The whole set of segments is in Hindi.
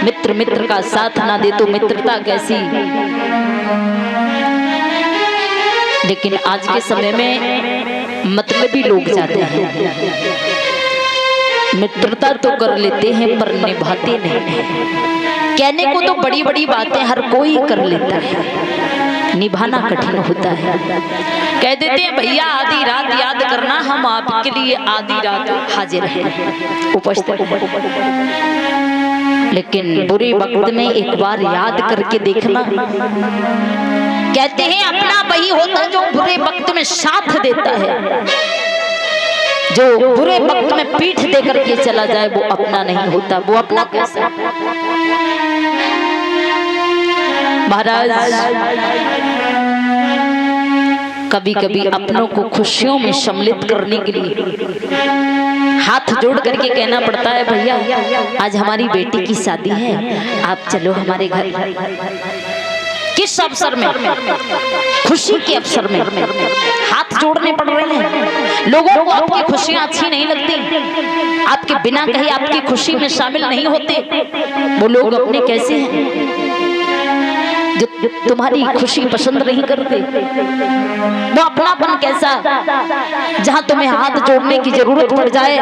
मित्र मित्र का साथ ना दे तो मित्रता कैसी। लेकिन आज के समय में मतलबी लोग जाते हैं, मित्रता तो कर लेते हैं पर निभाते नहीं। कहने को तो बड़ी बड़ी बातें हर कोई कर लेता है, निभाना कठिन होता है। कह देते हैं भैया आधी रात याद करना, हम आपके लिए आधी रात हाजिर हैं, उपस्थित। लेकिन बुरे वक्त में एक बार याद करके देखना। कहते हैं अपना वही होता जो बुरे वक्त में साथ देता है, जो बुरे वक्त में पीठ दे करके चला जाए वो अपना नहीं होता। वो अपना कैसा? महाराज कभी कभी अपनों को खुशियों में सम्मिलित करने के लिए हाथ जोड़ करके कहना पड़ता है भैया आज हमारी बेटी की शादी है, आप चलो हमारे घर। किस अवसर में? खुशी के अवसर में हाथ जोड़ने पड़ रहे हैं। लोगों को आपकी खुशियां अच्छी नहीं लगती, आपके बिना कहे आपकी खुशी में शामिल नहीं होते। वो लोग अपने कैसे हैं जो तुम्हारी खुशी पसंद नहीं करते। वो अपनापन कैसा जहां तुम्हें हाथ जोड़ने की जरूरत पड़ जाए।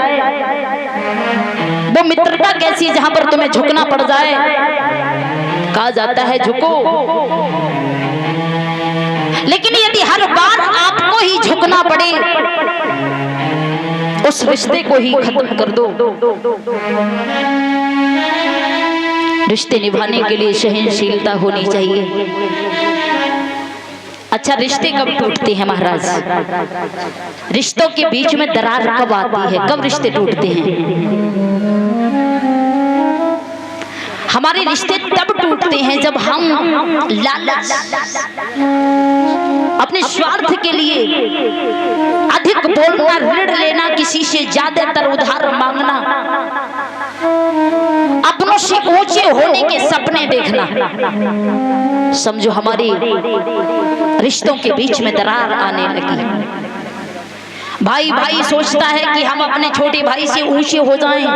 वो मित्रता कैसी जहां पर तुम्हें झुकना पड़ जाए। कहा जाता है झुको, लेकिन यदि हर बार आपको ही झुकना पड़े उस रिश्ते को ही खत्म कर दो। रिश्ते निभाने के लिए सहनशीलता होनी चाहिए। अच्छा, रिश्ते कब टूटते हैं महाराज? रिश्तों के बीच में दरार कब आती है? कब रिश्ते टूटते हैं? हमारे रिश्ते तब टूटते हैं जब हम लालच, अपने स्वार्थ के लिए अधिक बोलना, ऋण लेना, किसी से ज्यादातर उधार मांगना, अपनों से ऊंचे होने के सपने देखना, समझो हमारे रिश्तों के बीच में दरार आने लगी। भाई भाई सोचता है कि हम अपने छोटे भाई से ऊंचे हो जाएं।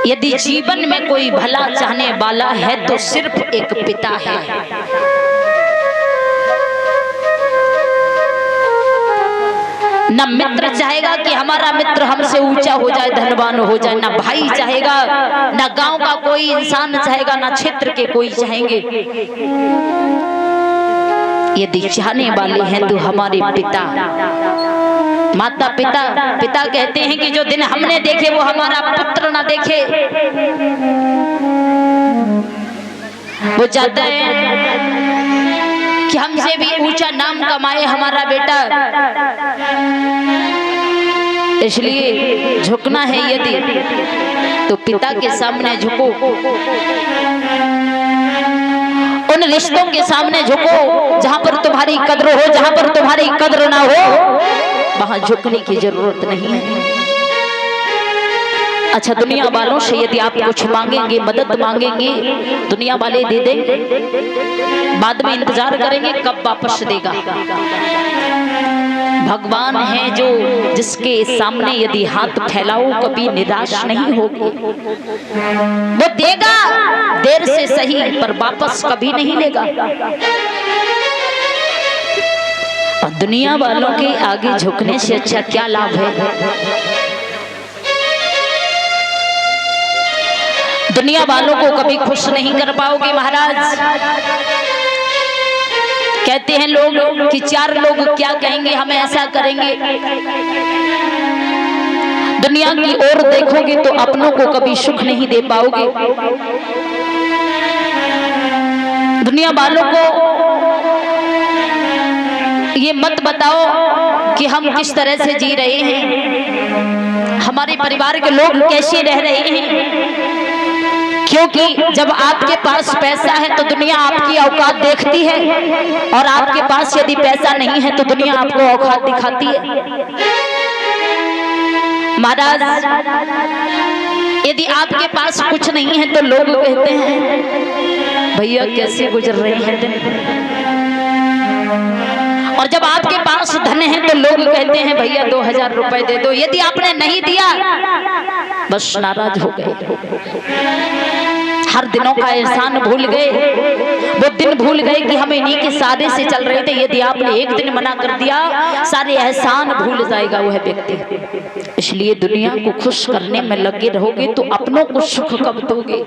यदि जीवन में कोई भला चाहने वाला है तो सिर्फ एक पिता है। न मित्र चाहेगा कि हमारा मित्र हमसे ऊंचा हो जाए, धनवान हो जाए, ना भाई चाहेगा, ना गांव का कोई इंसान चाहेगा, ना क्षेत्र के कोई चाहेंगे। यदि चाहने वाले हैं तो हमारे पिता, माता पिता। पिता कहते हैं कि जो दिन हमने देखे वो हमारा पुत्र ना देखे। वो चाहता है कि हमसे भी ऊंचा नाम कमाए हमारा बेटा। इसलिए झुकना है यदि तो पिता के सामने झुको, उन रिश्तों के सामने झुको जहां पर तुम्हारी कद्र हो। जहां पर तुम्हारी कद्र ना हो वहां झुकने की जरूरत नहीं है। अच्छा, दुनिया वालों से यदि आप कुछ मांगेंगे, मदद मांगेंगे, दुनिया वाले दे देंगे, बाद में इंतजार करेंगे कब वापस देगा। भगवान है जो जिसके सामने यदि हाथ फैलाओ कभी निराश नहीं होगी। वो देगा देर से सही पर वापस कभी नहीं लेगा। और दुनिया वालों के आगे झुकने से अच्छा क्या लाभ है? दुनिया वालों को कभी खुश नहीं कर पाओगे महाराज। कहते हैं लोग कि चार लोग क्या कहेंगे, हमें ऐसा करेंगे। दुनिया की ओर देखोगे तो अपनों को कभी सुख नहीं दे पाओगे। दुनिया वालों को ये मत बताओ कि हम किस तरह से जी रहे हैं, हमारे परिवार के लोग कैसे रह रहे हैं। क्योंकि जब आपके पास पैसा है तो दुनिया आपकी औकात देखती है, और आपके पास यदि पैसा नहीं है तो दुनिया आपको औकात दिखाती है। महाराज, यदि आपके पास कुछ नहीं है तो लोग कहते हैं भैया कैसे गुजर रहे हैं दिन। और जब आपके पास धन है तो लोग कहते हैं भैया 2000 रुपए दे दो। यदि आपने नहीं दिया बस नाराज हो गए। हर दिनों का एहसान भूल गए, वो दिन भूल गए कि हम इन्हीं के सहारे से चल रहे थे। यदि आपने एक दिन मना कर दिया, सारे एहसान भूल जाएगा वह व्यक्ति। इसलिए दुनिया को खुश करने में लगे रहोगे तो अपनों को सुख कब दोगे?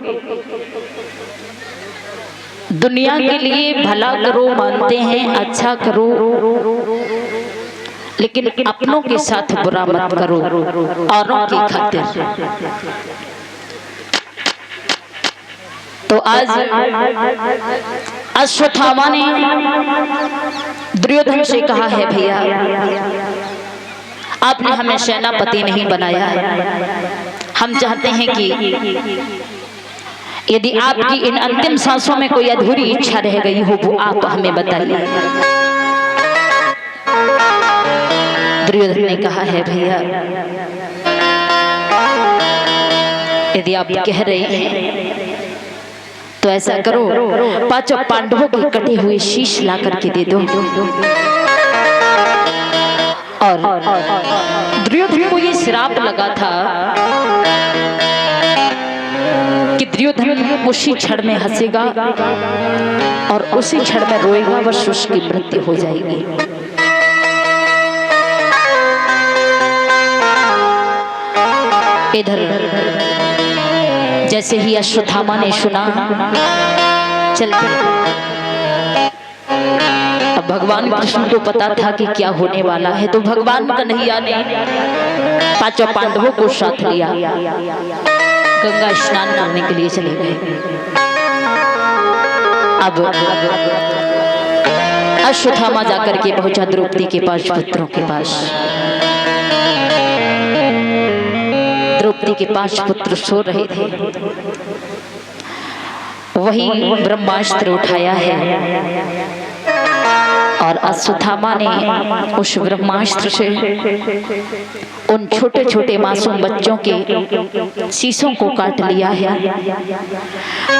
दुनिया के लिए भला करो, मानते हैं, अच्छा करो, लेकिन अपनों के साथ बुरा मत करो औरों की खातिर। तो आज अश्वत्थामा ने दुर्योधन से कहा है, भैया आपने हमें सेनापति नहीं बनाया है। हम चाहते हैं कि यदि आपकी इन अंतिम सांसों में कोई अधूरी इच्छा रह गई हो वो आप हमें बताइए। दुर्योधन ने कहा है, भैया यदि आप कह रहे हैं तो ऐसा करो, पांचों पांडवों के कटे हुए शीश ला करके दे दो। और दुर्योधन को ये श्राप लगा था कि दुर्योधन उसी क्षण में हंसेगा और उसी क्षण में रोएगा, बस उसकी मृत्यु हो जाएगी। इधर जैसे ही अश्वत्थामा ने सुना, चल अब भगवान कृष्ण को पता था कि क्या होने वाला है, तो भगवान कन्हैया ने पांचों पांडवों को साथ लिया, गंगा स्नान करने के लिए चले गए। अब अश्वत्थामा जाकर के पहुंचा द्रौपदी के 5 पुत्रों के पास। द्रौपदी के 5 पुत्र सो रहे थे, वही ब्रह्मास्त्र उठाया है और अश्वत्थामा ने उस ब्रह्मास्त्र से उन छोटे छोटे मासूम बच्चों के शीशों को काट लिया है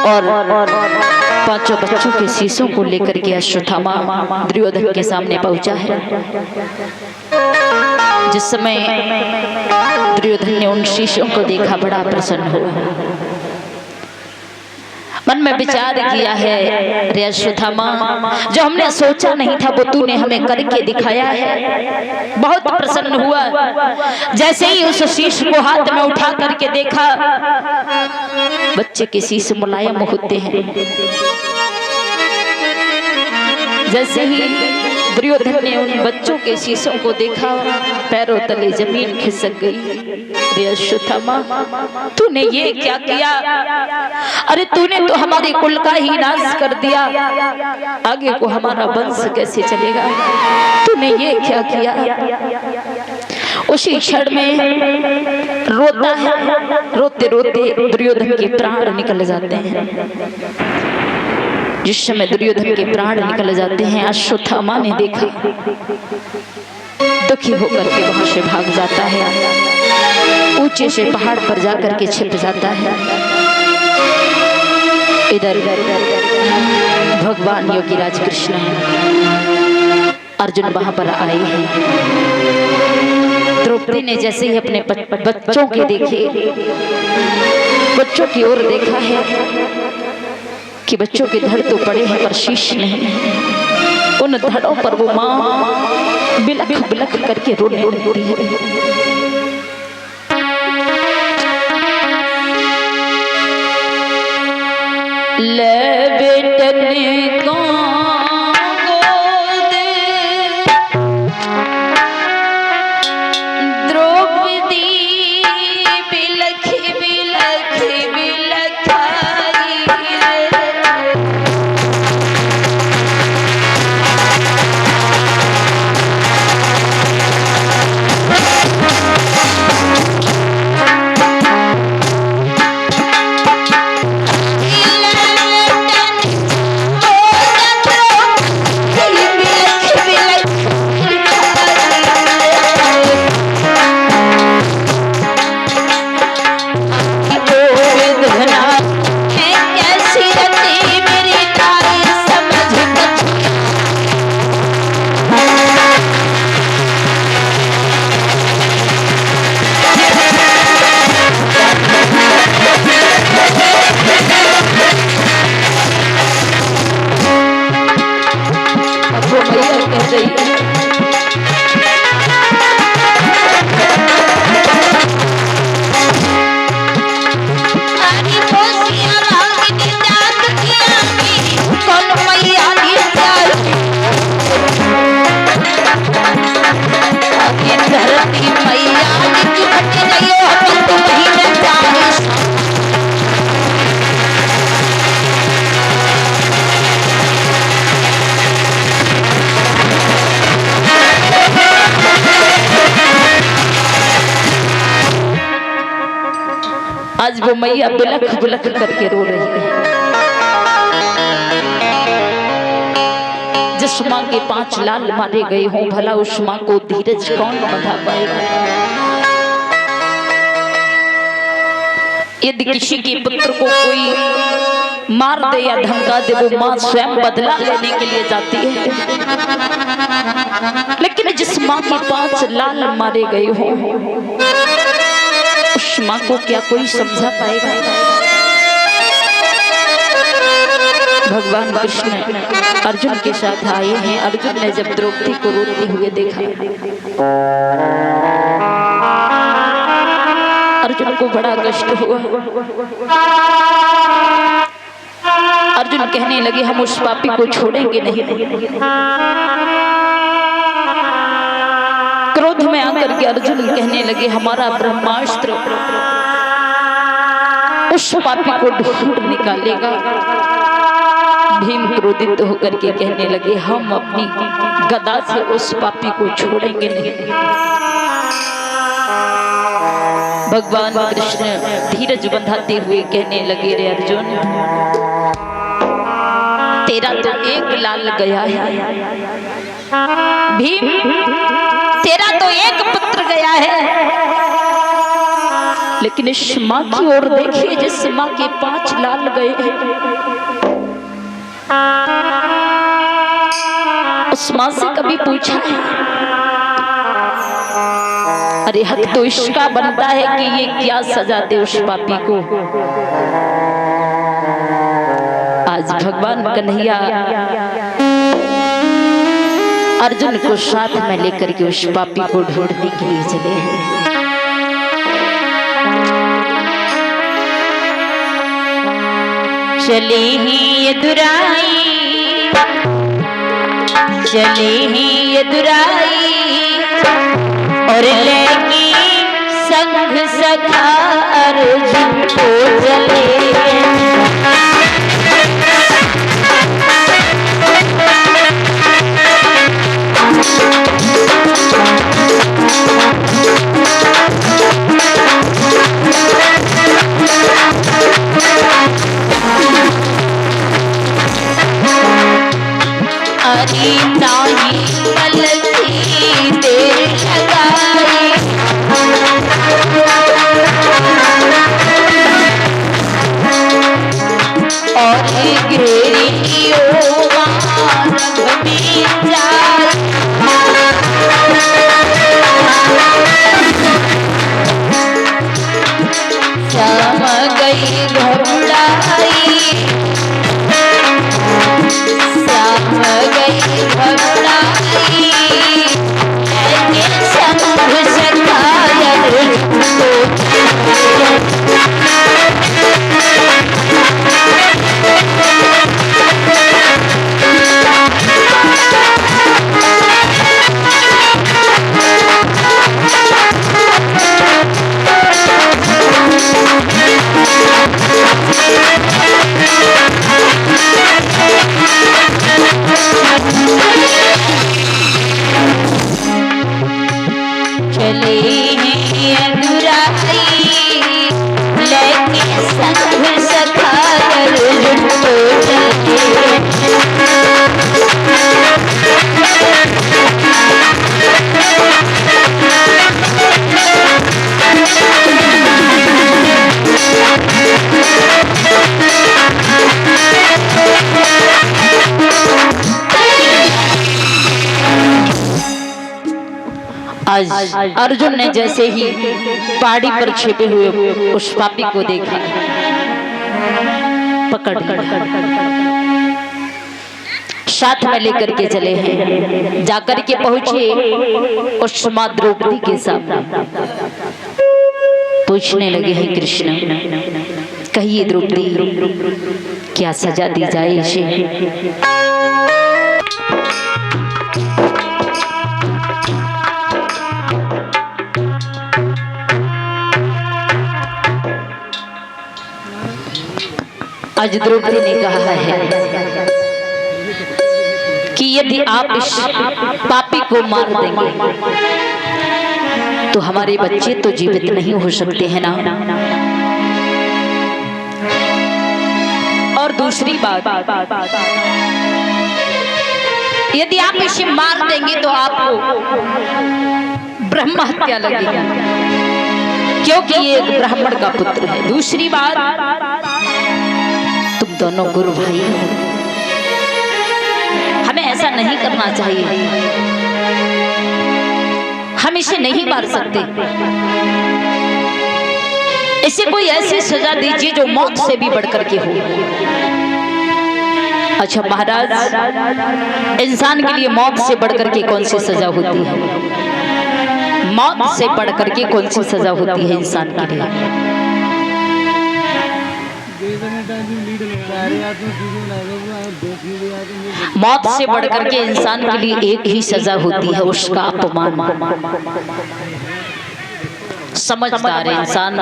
और 5 बच्चों के शीशों को लेकर के अश्वत्थामा दुर्योधन के सामने पहुंचा है। जिस समय दुर्योधन ने उन शीशों को देखा, बड़ा प्रसन्न हुआ, मन में विचार किया है, रे अश्वत्थामा, जो हमने सोचा नहीं था वो तूने हमें करके दिखाया है। बहुत प्रसन्न हुआ। जैसे ही उस शीश को हाथ में उठा करके देखा, बच्चे के शीश मुलायम होते हैं। जैसे ही दुर्योधन ने उन बच्चों के शीशों को देखा, पैरों तले जमीन खिसक गई। रे अश्वत्थामा, तूने ये क्या किया? अरे तूने तो हमारे कुल का ही नाश कर दिया, आगे को हमारा वंश कैसे चलेगा? तूने ये क्या किया? उसी क्षण में रोता है, रोते रोते दुर्योधन के प्राण निकल जाते हैं। जिस समय दुर्योधन के प्राण निकल जाते हैं, अश्वत्थामा ने देखा, दुखी होकर के वहां से भाग जाता है, ऊंचे से पहाड़ पर जाकर के छिप जाता है। इधर भगवान योगीराज कृष्ण अर्जुन वहां पर आए हैं। द्रौपदी ने जैसे ही अपने बच्चों के देखे, बच्चों की ओर देखा है कि बच्चों के धड़ तो पड़े हैं पर शीश नहीं। उन धड़ों पर वो माँ बिलख बिलख करके रो रही है। ले बेटन को आज वो मैया बिलख बिलख करके रो रही है। जिस माँ के 5 लाल मारे गए हों, भला उस माँ को धीरज कौन बंधा पाएगा। यदि किसी के पुत्र को कोई मार दे या धमका दे, वो माँ स्वयं बदला लेने के लिए जाती है। लेकिन जिस माँ के 5 लाल मारे गए हों, उस माँ को क्या कोई समझा पाएगा। भगवान कृष्ण अर्जुन के साथ आए हैं। अर्जुन ने जब द्रौपदी को रोते हुए देखा, अर्जुन को बड़ा कष्ट हुआ। अर्जुन कहने लगे, हम उस पापी को छोड़ेंगे नहीं। क्रोध में आकर के अर्जुन कहने लगे, हमारा ब्रह्मास्त्र उस पापी को ढूंढ निकालेगा। भीम क्रोधित होकर के कहने लगे, हम अपनी गदा से उस पापी को छोड़ेंगे नहीं। भगवान कृष्ण धीरज बंधाते हुए कहने लगे, रे अर्जुन, तेरा तो 1 लाल गया है। भीम, तेरा तो 1 पुत्र गया है, लेकिन इस माँ की ओर देखिए जिस माँ के 5 लाल गए हैं। उस माँ से कभी पूछा है? अरे हद तो इसका बनता है कि ये क्या सजा दे उस पापी को। आज भगवान कन्हैया अर्जुन को साथ में लेकर के उस पापी को ढूंढने के लिए चले हैं। चले ही ये दुराई, चले ही ये दुराई, और लेगी संग सखा अर्जुन को चले। आज अर्जुन ने जैसे ही पहाड़ी पर छिपे हुए उस पापी को देखा, पकड़ साथ में लेकर के चले हैं। जाकर के पहुंचे उस माँ द्रौपदी के सामने, पूछने लगे हैं, कृष्ण कहिए द्रौपदी, क्या सजा दी जाए इसे? आज द्रौपदी ने कहा है कि यदि आप इस पापी को मार देंगे तो हमारे बच्चे तो जीवित नहीं हो सकते हैं ना। दूसरी बात, यदि आप इसे मार देंगे तो आपको ब्रह्म हत्या लगेगी, क्योंकि ये एक ब्राह्मण का पुत्र है। दूसरी बात, तुम दोनों गुरु भाई हो, हमें ऐसा नहीं करना चाहिए, हम इसे नहीं मार सकते। इसे कोई ऐसी सजा दीजिए जो मौत से भी बढ़कर के हो। अच्छा महाराज, इंसान के लिए मौत से बढ़कर के कौन सी सजा होती है? मौत से बढ़कर के कौन सी सजा होती है इंसान के लिए? मौत से बढ़कर के इंसान के लिए एक ही सजा होती है, उसका अपमान। समझदार इंसान,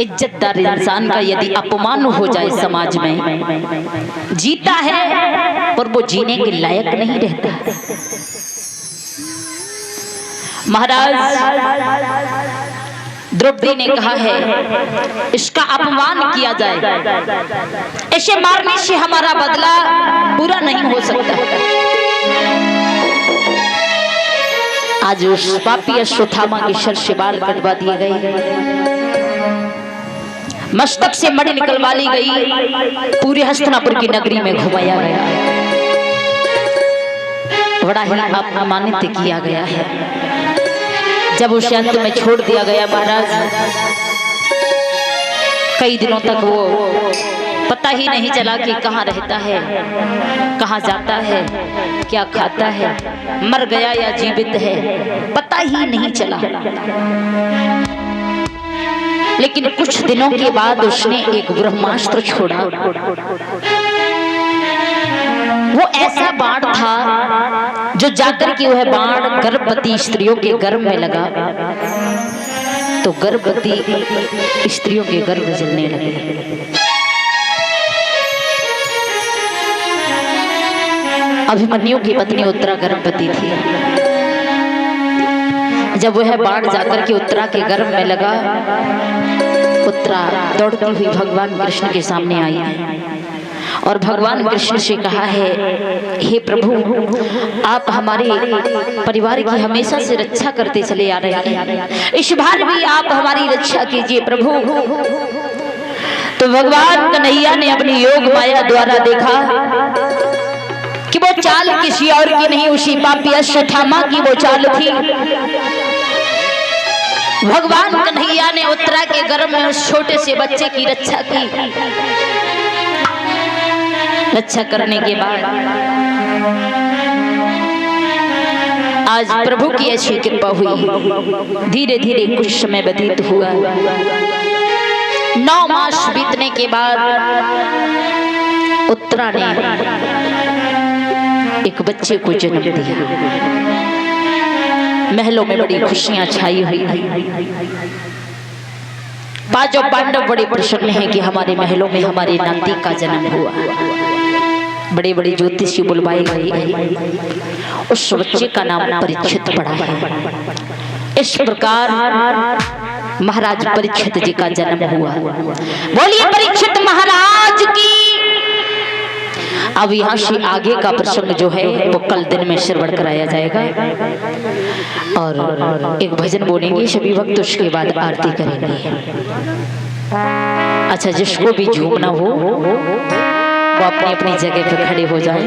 इज्जतदार इंसान का यदि अपमान हो जाए समाज में, जीता है पर वो जीने के लायक नहीं रहता। महाराज द्रौपदी ने कहा है इसका अपमान किया जाए, इसे मारने से हमारा बदला बुरा नहीं हो सकता। आज उस पापी अश्वत्थामा के सर से बाल कटवा दिए गए, मस्तक से मणि निकलवा ली गई, पूरे हस्तिनापुर की नगरी में घुमाया गया, बड़ा ही अपमानित किया गया है। जब उसे अंत में छोड़ दिया गया महाराज, कई दिनों तक वो पता ही नहीं चला कि कहाँ रहता है, कहाँ जाता है, क्या खाता है, मर गया या जीवित है, पता ही नहीं चला। लेकिन कुछ दिनों के बाद उसने एक ब्रह्मास्त्र छोड़ा। वो ऐसा बाण था जो जाकर के वह बाण गर्भवती स्त्रियों के गर्भ में लगा तो गर्भवती स्त्रियों के गर्भ जलने लगे। अभिमन्यु की पत्नी उत्तरा गर्भवती थी। जब वह बाण जाकर के उत्तरा के गर्भ में लगा, उत्तरा दौड़ती हुई भगवान कृष्ण के सामने आई और भगवान कृष्ण से कहा है, हे प्रभु, आप हमारे परिवार की हमेशा से रक्षा करते चले आ रहे हैं, इस बार भी आप हमारी रक्षा कीजिए प्रभु। तो भगवान कन्हैया ने अपनी योग माया द्वारा देखा कि वो चाल किसी और की नहीं, उसी पापी अश्वत्थामा की वो चाल थी। भगवान कन्हैया ने उत्तरा के गर्भ में उस छोटे से बच्चे की रक्षा की। रक्षा करने के बाद आज प्रभु की ऐसी कृपा हुई, धीरे धीरे कुछ समय व्यतीत हुआ। 9 मास बीतने के बाद उत्तरा ने एक बच्चे को जन्म दिया। महलों में बड़ी खुशियां छाई हुई थी। पांचों पांडव बड़े प्रसन्न हैं कि हमारे महलों में हमारे नाती का जन्म हुआ। बड़े बड़े ज्योतिषी बुलवाए गए, उस बच्चे का नाम परीक्षित पड़ा है। इस प्रकार महाराज परीक्षित जी का जन्म हुआ। बोलिए परीक्षित महाराज की। अब यहाँ से आगे का प्रसंग जो है वो कल दिन में श्रवण कराया जाएगा और एक भजन बोलेंगे सभी भक्त, उसके बाद आरती करेंगे। अच्छा, जिसको भी झूमना हो वो अपनी अपनी जगह पर खड़े हो जाए।